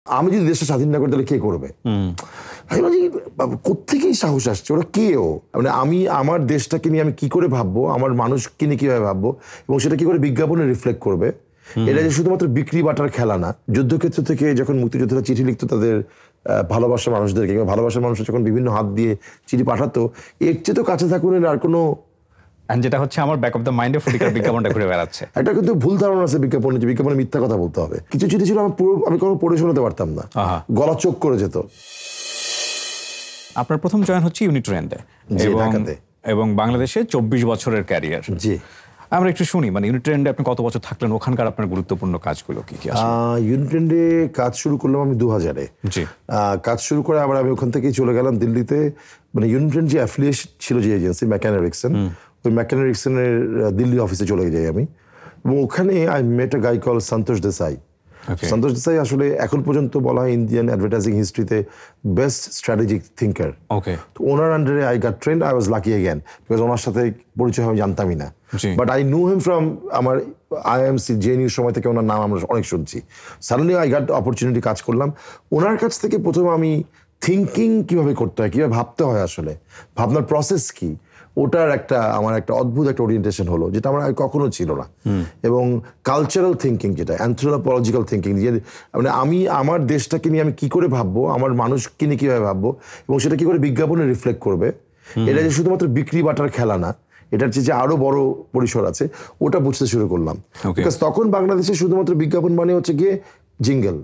আমি যদি দেশটা স্বাধীন না করি তাহলে কে করবে? আমি বলছি কোত্থেকেই সাহস আসছে, ওরা কেও মানে আমি আমার দেশটাকে নিয়ে আমি কি করে ভাববো, আমার মানুষকে নিয়ে কিভাবে ভাববো এবং সেটা কি করে বিজ্ঞাপনে রিফ্লেক্ট করবে। এটা যে শুধুমাত্র বিক্রি বাটার খেলা না। যুদ্ধক্ষেত্র থেকে যখন মুক্তিযোদ্ধারা চিঠি লিখতো তাদের ভালোবাসার মানুষদেরকে, কিংবা ভালোবাসার মানুষ যখন বিভিন্ন হাত দিয়ে চিঠি পাঠাতো, এর চেয়ে তো কাছে থাকুন আর কোনো, যেটা হচ্ছে আমার ব্যাক অফ দ্য মাইন্ডে ফটিকার বিজ্ঞাপনটা ঘুরে বেড়াচ্ছে। একটা কিন্তু ভুল ধারণা আছে বিজ্ঞাপনে, যে বিজ্ঞাপনে মিথ্যা কথা বলতে হবে। কিছু চিঠি ছিল আমি কোনো পড়ে শোনাতে পারতাম না, গলা চোখ করে যেত। আপনার প্রথম জয়েন হচ্ছে ইউনিট্রেন্ডে এবং বাংলাদেশে 24 বছরের ক্যারিয়ার। জি, আমরা একটু শুনি, মানে ইউনিট্রেন্ডে আপনি কত বছর থাকলেন, ওখানকার আপনার গুরুত্বপূর্ণ কাজগুলো কি কি? ইউনিট্রেন্ডে কাজ শুরু করলাম আমি 2000-এ। জি, কাজ শুরু করে আবার আমি ওখান থেকেই চলে গেলাম দিল্লিতে। মানে ইউনিট্রেন্ড যে অ্যাফিলিয়েশন ছিল যে এজেন্সি ম্যাকান এরিকসন, ওই ম্যাকান এরিকসনের দিল্লি অফিসে চলে যাই আমি, এবং ওখানে I met a guy call সন্তোষ দেসাই। সন্তোষ দেসাই আসলে এখন পর্যন্ত বলা হয় ইন্ডিয়ান অ্যাডভার্টাইজিং হিস্ট্রিতে বেস্ট স্ট্র্যাটেজিক থিঙ্কার। তো ওনার আন্ডারে I got trained, I was lucky again, because ওনার সাথে পরিচয় আমি জানতামই না, but I know him from আমার আইএমসি জেএনইউর সময় থেকে ওনার নাম আমরা অনেক শুনছি। সাডেনলি আই গট অপরচুনিটি, কাজ করলাম ওনার কাছ থেকে। প্রথম আমি থিঙ্কিং কিভাবে করতে হয়, কিভাবে ভাবতে হয়, আসলে ভাবনার প্রসেস কি, ওটার আমার একটা অদ্ভুত একটা ওরিয়েন্টেশন হলো, যেটা আমার কখনো ছিল না। এবং কালচারাল থিঙ্কিং, যেটা অ্যানথ্রোপোলজিক্যাল থিঙ্কিং, যে মানে আমি আমার দেশটাকে নিয়ে আমি কি করে ভাববো, আমার মানুষকে নিয়ে কিভাবে ভাববো এবং সেটা কি করে বিজ্ঞাপনে রিফ্লেক্ট করবে। এটা যে শুধুমাত্র বিক্রি বাটার খেলা না, এটার যে আরো বড় পরিসর আছে, ওটা বুঝতে শুরু করলাম। বিকজ তখন বাংলাদেশে শুধুমাত্র বিজ্ঞাপন মানে হচ্ছে গিয়ে জিঙ্গেল,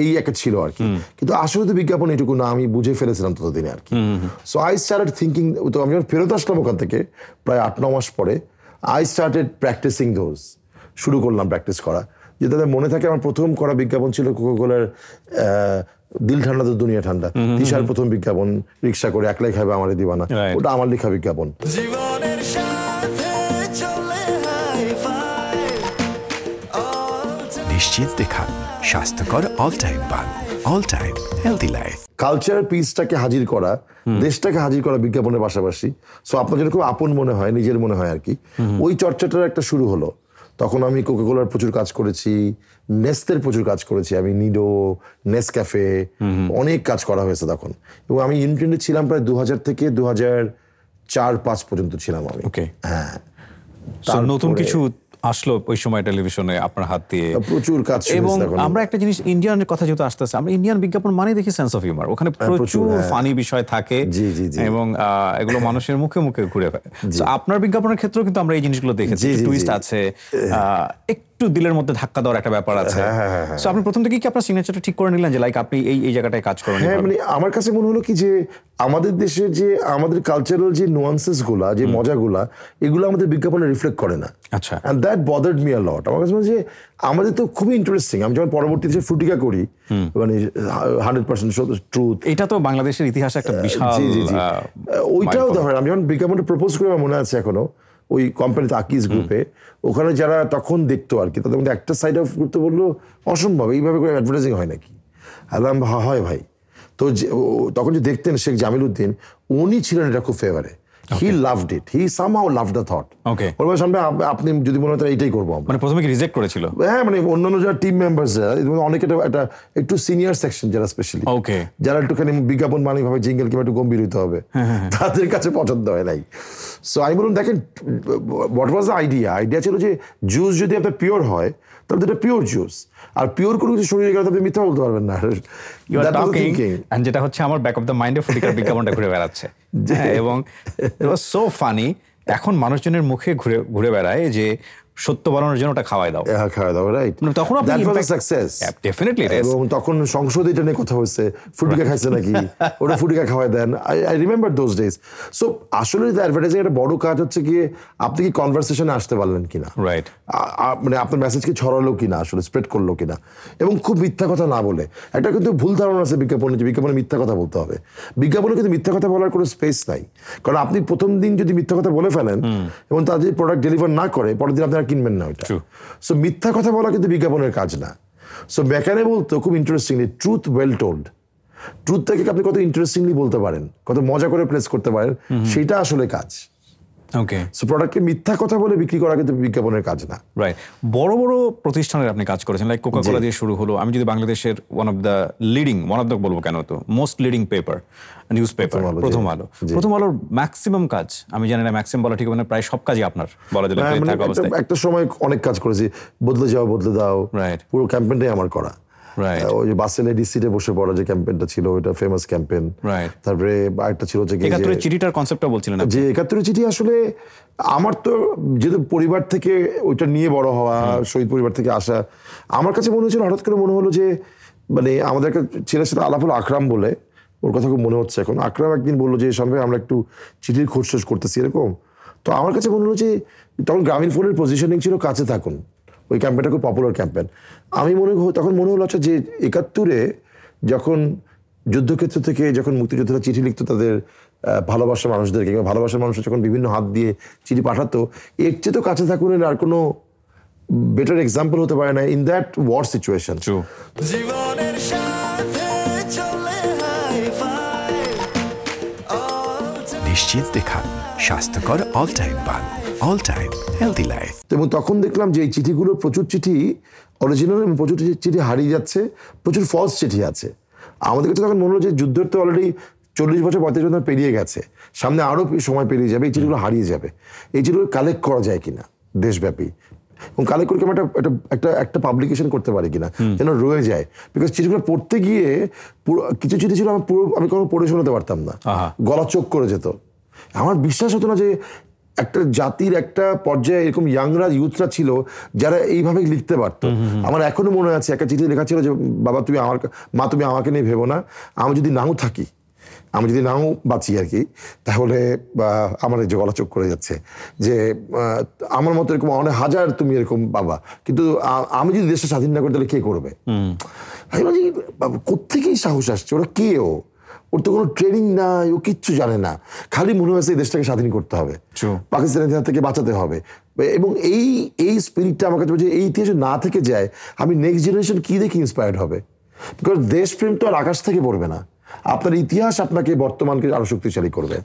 এই একটা ছিল আর কি। কিন্তু আসলে তো বিজ্ঞাপন এটুকু না, আমি বুঝে ফেলেছিলাম ততদিনে আর কি। So I started thinking. তো আমি যখন ফেরত আসলাম ওখান থেকে প্রায় 8-9 মাস পরে, আই স্টার্টেড প্র্যাকটিসিং দোজ, শুরু করলাম প্র্যাকটিস করা। যে তাদের মনে থাকে আমার প্রথম করা বিজ্ঞাপন ছিল কোকাকোলার দিল ঠান্ডা তো দুনিয়া ঠান্ডা, তিশার প্রথম বিজ্ঞাপন, রিক্সা করে একলাই খাবে আমারে দিবানা, ওটা আমার লেখা বিজ্ঞাপন। নিশ্চিন্তে খান স্বাস্থ্যকর অল টাইম পান, all time healthy life. Culture পিসটাকে হাজির করা, দেশটাকে হাজির করা বিজ্ঞাপনের পাশাপাশি, সো আপনার যেন খুব আপন মনে হয়, নিজের মনে হয় আর কি, ওই চর্চাটার একটা শুরু হলো। তখন আমি কোকাকোলার প্রচুর কাজ করেছি, নেস্তের প্রচুর কাজ করেছি, আমি নিডো, নেসক্যাফে, অনেক কাজ করা হয়েছে তখন। এবং আমি ইউনিট্রেন্ডে ছিলাম প্রায় 2000 থেকে 2004-5 পর্যন্ত ছিলাম আমি। হ্যাঁ, নতুন কিছু আসলো ওই সময় টেলিভিশনে আপনার হাত দিয়ে, প্রচুর কাজ। এবং আমরা একটা জিনিস, ইন্ডিয়ানের কথা যেহেতু আসতেছে, আমরা ইন্ডিয়ান বিজ্ঞাপন মানে দেখি সেন্স অফ হিউমার, ওখানে প্রচুর ফানি বিষয় থাকে এবং এগুলো মানুষের মুখে মুখে ঘুরে ফেলে। আপনার বিজ্ঞাপনের ক্ষেত্রেও কিন্তু আমরা এই জিনিসগুলো দেখেছি, টুইস্ট আছে, একটু দিলের মধ্যে ধাক্কা দেওয়ার একটা ব্যাপার আছে। সো আপনি প্রথম থেকে কি আপনার সিগনেচারটা ঠিক করে নিলেন যে লাইক আপনি এই জায়গাটায় কাজ করেন? হ্যাঁ, মানে আমার কাছে মনে হলো কি যে আমাদের দেশের যে আমাদের কালচারাল যে নুয়ান্সেস গুলা, যে মজাগুলা, এগুলো আমাদের বিজ্ঞাপনে রিফ্লেক্ট করে না। আচ্ছা, and that bothered me a lot. আমার কাছে মনে হয় যে আমাদের তো খুবই ইন্টারেস্টিং। আমি যখন পরবর্তীতে ফ্রুটিকা করি, মানে 100% ট্রুথ, এটা তো বাংলাদেশের ইতিহাসে একটা বিশাল, ওইটাও ধরেন আমি যখন বিজ্ঞাপনটা প্রপোজ করে আমার মনে আছে এখনো, ওই কোম্পানিতে আকিজ গ্রুপে, ওখানে যারা তখন দেখতো আর কি, তাদের মধ্যে একটা সাইড অফ গ্রুপ তো বললো অসম্ভব, এইভাবে করে অ্যাডভার্টাইজিং হয় নাকি? আলাম হয় ভাই। তো তখন যে দেখতেন শেখ জামিল উদ্দিন, উনি ছিলেন এটা খুব ফেভারে। He loved it. He somehow loved the thought. ওর সামনে আপনি যদি মনে হয় এইটাই করবো, মানে প্রথমে কি রিজেক্ট করেছিল? হ্যাঁ, মানে অন্যান্য যারা টিম মেম্বার্স, অনেকে একটা একটু সিনিয়র সেকশন যারা স্পেশালি, যারা একটুখানি বিজ্ঞাপন মানে ভাবে জিঙ্গেল কিংবা একটু গম্ভীর হতে হবে, তাদের কাছে পছন্দ হয় নাই। সো আমি বলুন, দেখেন হোয়াট ওয়াজ দ্য আইডিয়া ছিল যে জুস যদি আপনার পিওর হয় তাহলে এটা পিওর জুস, আর পিওর কোনো কিছু শরীরে গেলে আপনি মিথ্যা বলতে পারবেন না। যেটা হচ্ছে আমার ব্যাক অফ দ্য মাইন্ডে ফটিকার বিজ্ঞাপনটা ঘুরে বেড়াচ্ছে, এবং ইট ওয়াজ সো ফানি। এখন মানুষজনের মুখে ঘুরে বেড়ায় যে সত্য বানানোর জন্য ওটা খাওয়াই দাও, রাইট? তখন আপনি সাকসেস ডেফিনেটলি। এবং তখন সংসদে এটা নিয়ে কথা হচ্ছে, ফুটিকা খাইছে নাকি, ওটা ফুটিকা খাওয়াই দেন। I remember those days. So আসলে অ্যাডভার্টাইজিং একটা বড় কাজ হচ্ছে গিয়ে আপনি কি কনভারসেশনে আসতে পারলেন কিনা, রাইট? মানে আপনার মেসেজকে ছড়ালো কিনা, আসলে স্প্রেড করলো কিনা, এবং খুব মিথ্যা কথা না বলে। একটা কিন্তু ভুল ধারণা আছে বিজ্ঞাপনে, যে বিজ্ঞাপনে মিথ্যা কথা বলতে হবে। বিজ্ঞাপনে কিন্তু মিথ্যা কথা বলার কোনো স্পেস নাই, কারণ আপনি প্রথম দিন যদি মিথ্যা কথা বলে ফেলেন এবং তার যদি প্রোডাক্ট ডেলিভার না করে, পরের দিন আপনারা কিনবেন না ওইটা। সো মিথ্যা কথা বলা কিন্তু বিজ্ঞাপনের কাজ না। সো ম্যাকানে বলতো খুব ইন্টারেস্টিংলি, ট্রুথ ওয়েল টোল্ড। ট্রুথটাকে আপনি কত ইন্টারেস্টিংলি বলতে পারেন, কত মজা করে প্লেস করতে পারেন, সেটা আসলে কাজ। ওকে, সো প্রোডাক্টকে মিথ্যা কথা বলে বিক্রি করা কিন্তু বিজ্ঞাপনের কাজ না। রাইট। বড় বড় প্রতিষ্ঠানের আপনি কাজ করেছেন, লাইক কোকা কোলা দিয়ে শুরু হলো। আমি যদি বাংলাদেশের ওয়ান অফ দ্য বলবো কেন, তো most leading paper, news paper প্রথম আলো। প্রথম আলোর ম্যাক্সিমাম কাজ, আমি জানি না ম্যাক্সিমাম বলা ঠিক মানে প্রায় সব কাজই আপনার বলা যায় থাকা অবস্থায়। একটা সময় অনেক কাজ করেছি, বদলে যাও বদলে দাও, রাইট, পুরো ক্যাম্পেইনটাই আমার করা। রাইট, ওই যে বাসের লেডি সিটে বসে পড়া যে ক্যাম্পেইনটা ছিল, ওটা ফেমাস ক্যাম্পেইন। রাইট। তারপরে আরেকটা ছিল যে ৭১ চিঠিটার কনসেপ্টটা বলছিলেন যে ৭১ চিঠি। আসলে আমার তো যেহেতু পরিবার থেকে ওইটা নিয়ে বড় হওয়া, শহীদ পরিবার থেকে আসা, আমার কাছে মনে হচ্ছিল, হঠাৎ করে মনে হলো যে মানে আমাদের একটা ছেলের সাথে আলাপ হলো, আকরাম বলে, ওর কথা খুব মনে হচ্ছে এখন। আকরাম একদিন বললো যে সঙ্গে আমরা একটু চিঠির খোঁজ করতেছি এরকম। তো আমার কাছে মনে হলো যে তখন গ্রামীণ ফোনের পজিশনিং ছিল কাছে থাকুন, ওই ক্যাম্পেইনটা খুব পপুলার ক্যাম্পেইন। আমি তখন মনে হলো আচ্ছা, যে ৭১-এ যখন যুদ্ধক্ষেত্র থেকে যখন মুক্তিযোদ্ধারা চিঠি লিখতো তাদের ভালোবাসার মানুষদেরকে, কিংবা ভালোবাসার মানুষ যখন বিভিন্ন হাত দিয়ে চিঠি পাঠাতো, এর চেয়ে তো কাছে থাকুন আর কোনো বেটার এক্সাম্পল হতে পারে না ইন দ্যাট ওয়ার সিচুয়েশন। নিশ্চিন্তে খান স্বাস্থ্যকর অল টাইম পান, অল টাইম হেলদি লাইফ। এবং তখন দেখলাম যে এই চিঠিগুলো প্রচুর চিঠি অরিজিনাল এবং প্রচুর চিঠি হারিয়ে যাচ্ছে, প্রচুর ফলস চিঠি আছে। আমাদের কাছে তখন মনে হলো যে যুদ্ধের তো অলরেডি 40 বছর 35 বছর পেরিয়ে গেছে, সামনে আরও সময় পেরিয়ে যাবে, এই চিঠিগুলো হারিয়ে যাবে। এই চিঠিগুলো কালেক্ট করা যায় কিনা দেশব্যাপী, এবং কালেক্ট করে একটা একটা পাবলিকেশন করতে পারি কিনা, যেন রয়ে যায়। বিকজ চিঠিগুলো পড়তে গিয়ে কিছু চিঠি ছিল আমি কখনো পড়ে শোনাতে পারতাম না, গলা চোখ করে যেত। আমার বিশ্বাস হতো না যে একটা জাতির একটা পর্যায়ে এরকম ইয়াংরা, ইউথরা ছিল যারা এইভাবে লিখতে পারতো। আমার এখনো মনে আছে একটা চিঠি লেখা ছিল যে বাবা তুমি আমাকে নিয়ে ভেবো না, আমি যদি নাও থাকি, আমি যদি নাও বাঁচি আর কি, তাহলে আমার এই যে গলা চোখ করে যাচ্ছে যে আমার মতো এরকম অনেক হাজার তুমি এরকম বাবা, কিন্তু আমি যদি দেশটা স্বাধীন না করি তাহলে কে করবে? আমি বলছি কোত্থেকেই সাহস আসছে, ওরা কে? ওর তো কোনো ট্রেনিং নাই, ও কিচ্ছু জানে না, খালি মনে হয়েছে এই দেশটাকে স্বাধীন করতে হবে, পাকিস্তানের হাত থেকে বাঁচাতে হবে। এবং এই স্পিরিটটা আমার কাছে বলছে এই ইতিহাসে না থেকে যায়, আমি নেক্সট জেনারেশন কি দেখে ইন্সপায়ার্ড হবে? বিকজ দেশপ্রেম তো আর আকাশ থেকে পড়বে না, আপনার ইতিহাস আপনাকে বর্তমানকে আরো শক্তিশালী করবে।